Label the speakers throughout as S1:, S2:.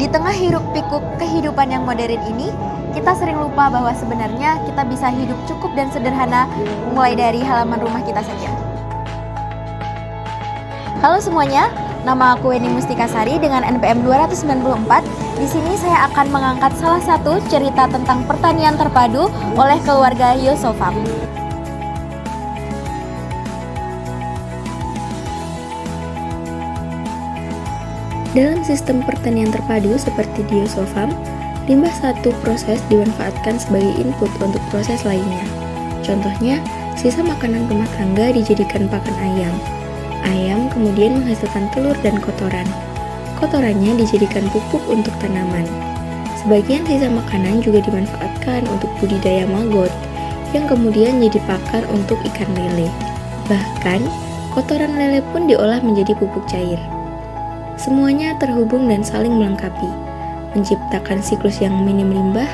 S1: Di tengah hiruk-pikuk kehidupan yang modern ini, kita sering lupa bahwa sebenarnya kita bisa hidup cukup dan sederhana mulai dari halaman rumah kita saja. Halo semuanya, nama aku Weni Mustika Sari dengan NPM 294. Di sini saya akan mengangkat salah satu cerita tentang pertanian terpadu oleh keluarga Yosofam.
S2: Dalam sistem pertanian terpadu seperti di Yosofam, limbah satu proses dimanfaatkan sebagai input untuk proses lainnya. Contohnya, sisa makanan rumah tangga dijadikan pakan ayam. Ayam kemudian menghasilkan telur dan kotoran. Kotorannya dijadikan pupuk untuk tanaman. Sebagian sisa makanan juga dimanfaatkan untuk budidaya maggot, yang kemudian jadi pakan untuk ikan lele. Bahkan, kotoran lele pun diolah menjadi pupuk cair. Semuanya terhubung dan saling melengkapi, menciptakan siklus yang minim limbah.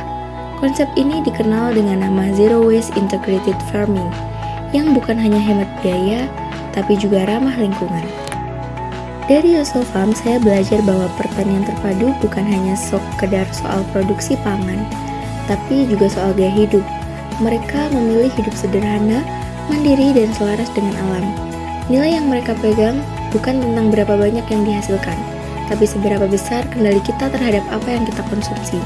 S2: Konsep ini dikenal dengan nama Zero Waste Integrated Farming, yang bukan hanya hemat biaya, tapi juga ramah lingkungan. Dari Yosofam, saya belajar bahwa pertanian terpadu bukan hanya sekedar soal produksi pangan, tapi juga soal gaya hidup. Mereka memilih hidup sederhana, mandiri, dan selaras dengan alam. Nilai yang mereka pegang bukan tentang berapa banyak yang dihasilkan, tapi seberapa besar kendali kita terhadap apa yang kita konsumsi.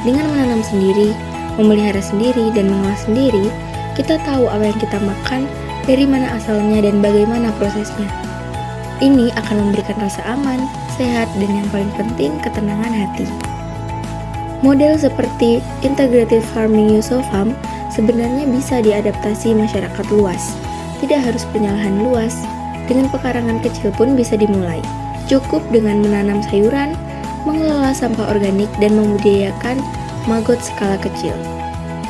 S2: Dengan menanam sendiri, memelihara sendiri, dan mengolah sendiri, kita tahu apa yang kita makan, dari mana asalnya, dan bagaimana prosesnya. Ini akan memberikan rasa aman, sehat, dan yang paling penting, ketenangan hati. Model seperti Integrative Farming Yosofam sebenarnya bisa diadaptasi masyarakat luas. Tidak harus punya lahan luas, dengan pekarangan kecil pun bisa dimulai. Cukup dengan menanam sayuran, mengelola sampah organik, dan membudidayakan maggot skala kecil.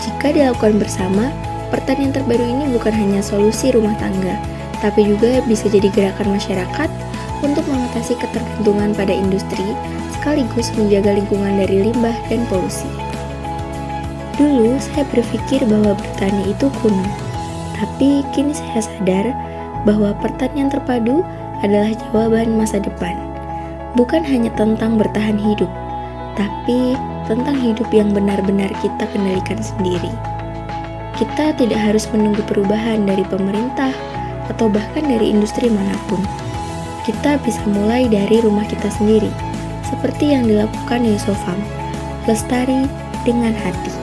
S2: Jika dilakukan bersama, pertanian terbaru ini bukan hanya solusi rumah tangga, tapi juga bisa jadi gerakan masyarakat untuk mengatasi ketergantungan pada industri, sekaligus menjaga lingkungan dari limbah dan polusi. Dulu saya berpikir bahwa bertani itu kuno, tapi kini saya sadar bahwa pertanian terpadu adalah jawaban masa depan. Bukan hanya tentang bertahan hidup, tapi tentang hidup yang benar-benar kita kendalikan sendiri. Kita tidak harus menunggu perubahan dari pemerintah atau bahkan dari industri manapun. Kita bisa mulai dari rumah kita sendiri, seperti yang dilakukan Yosofam, lestari dengan hati.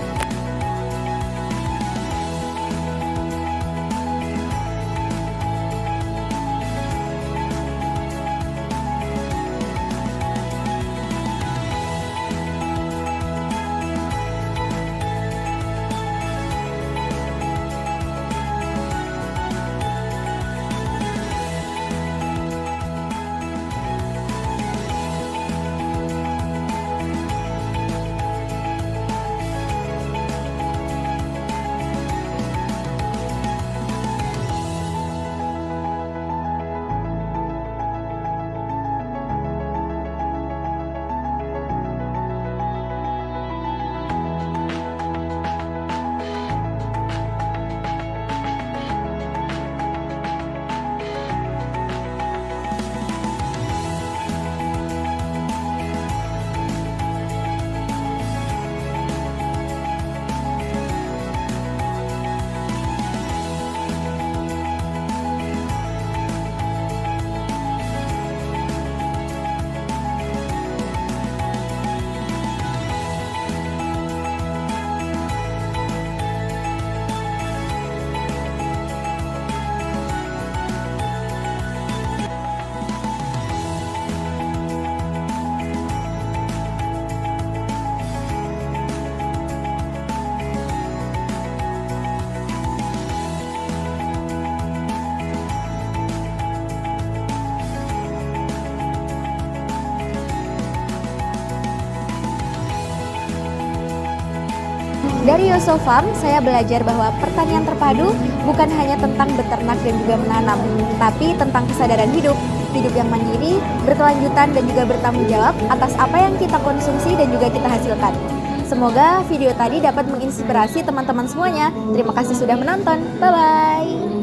S1: Dari Yosofam, saya belajar bahwa pertanian terpadu bukan hanya tentang beternak dan juga menanam, tapi tentang kesadaran hidup yang mandiri, berkelanjutan, dan juga bertanggung jawab atas apa yang kita konsumsi dan juga kita hasilkan. Semoga video tadi dapat menginspirasi teman-teman semuanya. Terima kasih sudah menonton. Bye-bye.